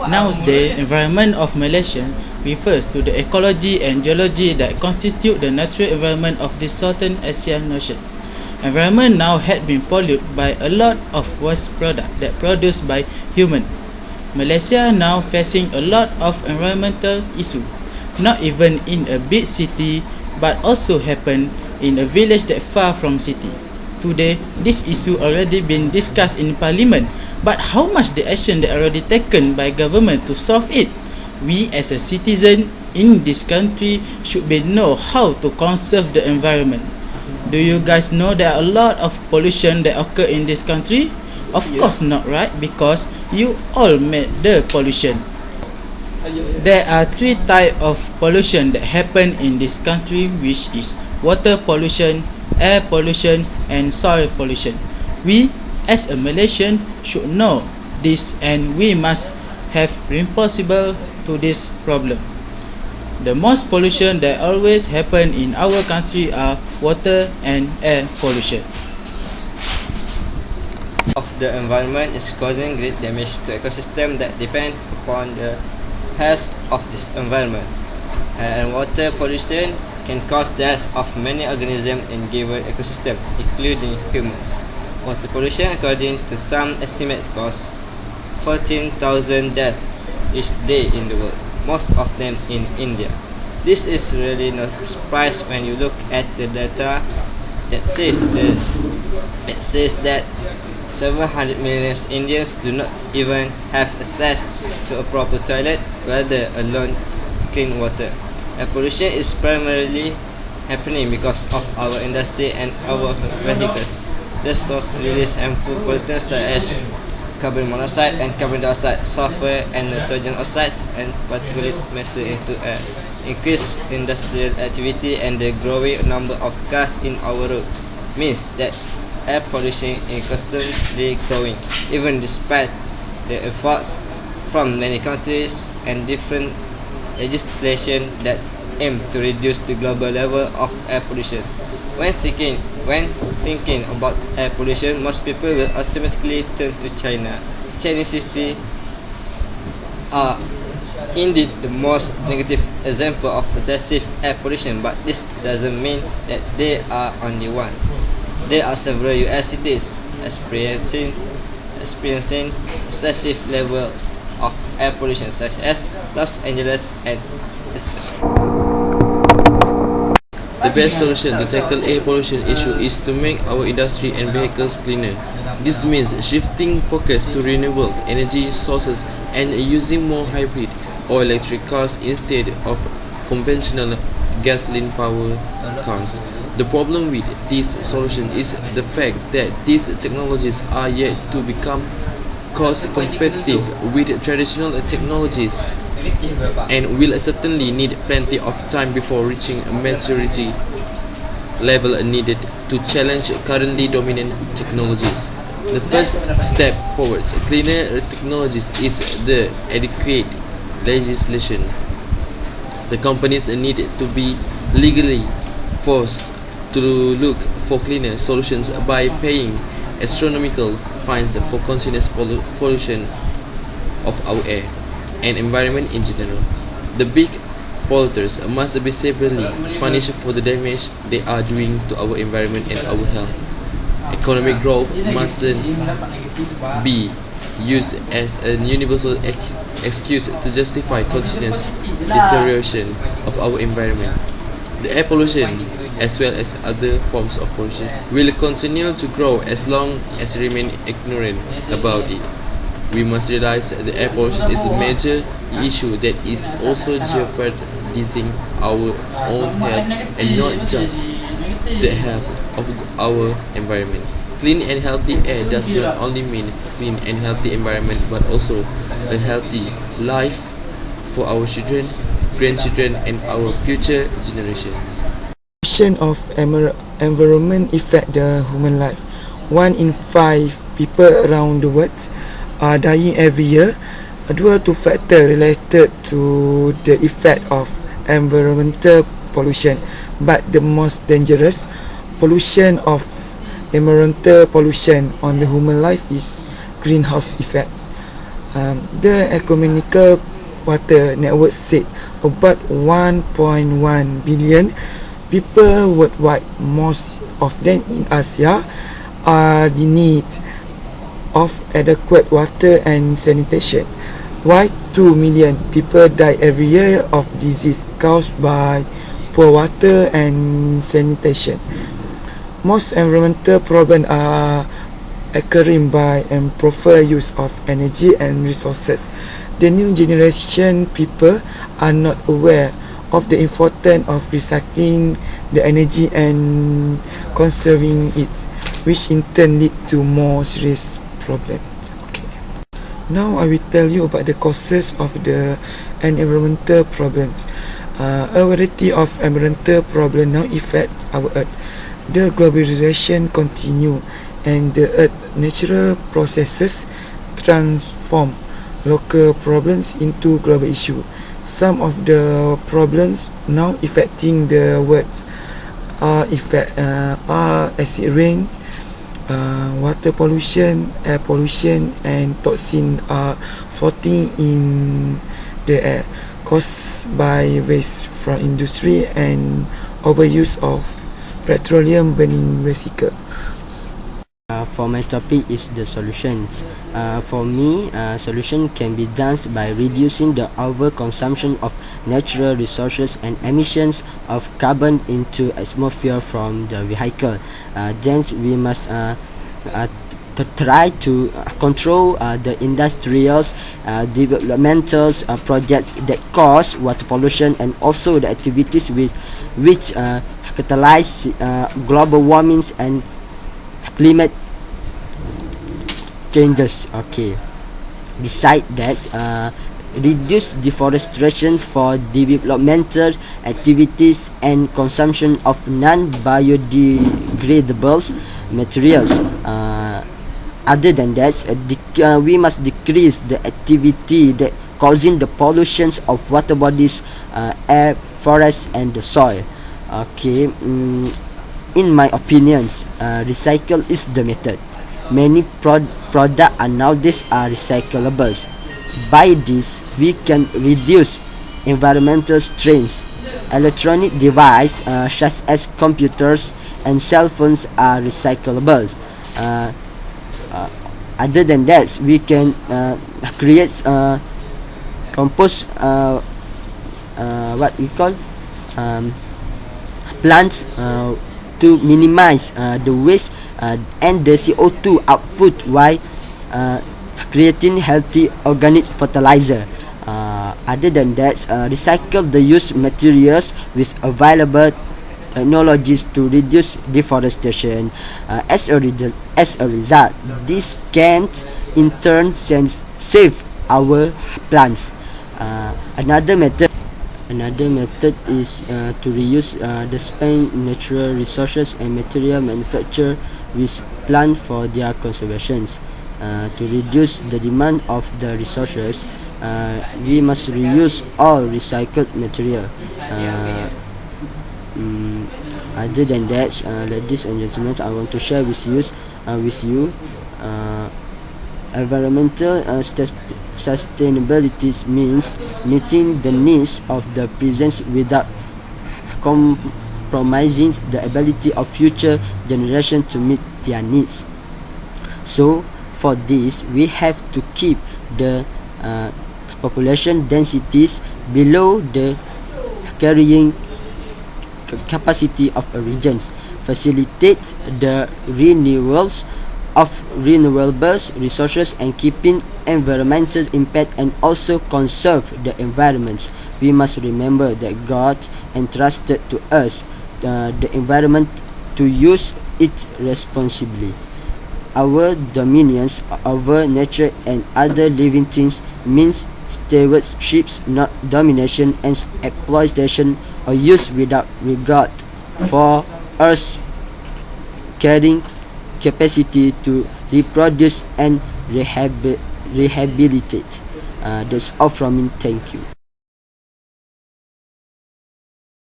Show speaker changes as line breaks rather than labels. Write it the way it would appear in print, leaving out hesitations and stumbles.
Nowadays, environment of Malaysia refers to the ecology and geology that constitute the natural environment of the Southern Asian Ocean. Environment now had been polluted by a lot of waste product that produced by human. Malaysia now facing a lot of environmental issue, not even in a big city, but also happen in a village that far from city. Today, this issue already been discussed in Parliament, but how much the action that already taken by government to solve it? We as a citizen in this country should be know how to conserve the environment. Do you guys know there are a lot of pollution that occur in this country? Of course not, right? Because you all made the pollution. There are three types of pollution that happen in this country, which is water pollution, air pollution, and soil pollution. We as a Malaysian should know this, and we must have responsible to this problem. The most pollution that always happen in our country are water and air pollution.
Of the environment is causing great damage to ecosystem that depend upon the health of this environment. And water pollution can cause death of many organisms in given ecosystem, including humans. Water pollution, according to some estimates, cause 14,000 deaths each day in the world, most of them in India. This is really no surprise when you look at the data that says that 700 million Indians do not even have access to a proper toilet, rather alone clean water. Air pollution is primarily happening because of our industry and our vehicles. The source release harmful pollutants such as carbon monoxide and carbon dioxide, sulfur and nitrogen oxides, and particulate matter into air. Increased industrial activity and the growing number of cars in our roads means that air pollution is constantly growing, even despite the efforts from many countries and different legislation that aim to reduce the global level of air pollution. When thinking about air pollution, most people will automatically turn to China. Chinese cities are indeed the most negative example of excessive air pollution, but this doesn't mean that they are only one. There are several US cities experiencing excessive level of air pollution, such as Los Angeles and Texas.
The best solution to tackle air pollution issue is to make our industry and vehicles cleaner. This means shifting focus to renewable energy sources and using more hybrid or electric cars instead of conventional gasoline powered cars. The problem with this solution is the fact that these technologies are yet to become cost competitive with traditional technologies and will certainly need plenty of time before reaching a maturity level needed to challenge currently dominant technologies. The first step towards cleaner technologies is the adequate legislation. The companies need to be legally forced to look for cleaner solutions by paying astronomical fines for continuous pollution of our air and environment in general. The big polluters must be severely punished for the damage they are doing to our environment and our health. Economic growth mustn't be used as a universal excuse to justify continuous deterioration of our environment. The air pollution, as well as other forms of pollution, will continue to grow as long as we remain ignorant about it. We must realize that the air pollution is a major issue that is also jeopardizing our own health and not just the health of our environment. Clean and healthy air does not only mean clean and healthy environment, but also a healthy life for our children, grandchildren, and our future generations.
Pollution of environment affect the human life. 1 in 5 people around the world are dying every year due to factors related to the effect of environmental pollution. But the most dangerous pollution of environmental pollution on the human life is greenhouse effect. The Ecumenical Water Network said about 1.1 billion people worldwide, most of them in Asia, are in need of adequate water and sanitation, while 2 million people die every year of disease caused by poor water and sanitation. Most environmental problems are occurring by improper use of energy and resources. The new generation people are not aware of the importance of recycling the energy and conserving it, which in turn lead to more serious problems. Okay. Now I will tell you about the causes of the environmental problems. A variety of environmental problems now affect our Earth. The globalization continue and the Earth natural processes transform local problems into global issue. Some of the problems now affecting the world are acid rain, water pollution, air pollution, and toxins are floating in the air caused by waste from industry and overuse of petroleum burning vehicles.
For my topic is the solutions. For me, solution can be done by reducing the overconsumption of natural resources and emissions of carbon into atmosphere from the vehicle. Then we must try to control the industrial developmental projects that cause water pollution, and also the activities which catalyze global warming and climate changes. Okay. Besides that, reduce deforestation for developmental activities and consumption of non-biodegradable materials. Other than that, we must decrease the activity that causing the pollutions of water bodies, air, forests, and the soil. Okay. In my opinions, recycle is the method. Many products are nowadays are recyclables. By this, we can reduce environmental strains. Electronic devices such as computers and cell phones are recyclable. Other than that, we can create compost, what we call plants to minimize the waste and the CO2 output while creating healthy organic fertilizer. Other than that, recycle the used materials with available technologies to reduce deforestation. As a result, this can in turn save our plants. Another method is to reuse the spent natural resources and material manufacture with plant for their conservations. To reduce the demand of the resources, we must reuse all recycled material. Other than that, ladies and gentlemen, I want to share with you environmental sustainability means meeting the needs of the present without compromising the ability of future generations to meet their needs. So for this, we have to keep the population densities below the carrying capacity of a region, facilitate the renewals of renewable resources and keeping environmental impact, and also conserve the environment. We must remember that God entrusted to us the environment to use it responsibly. Our dominions over nature and other living things means stewardship, not domination and exploitation or use without regard for Earth's carrying capacity to reproduce and rehabilitate. That's all from me. Thank you.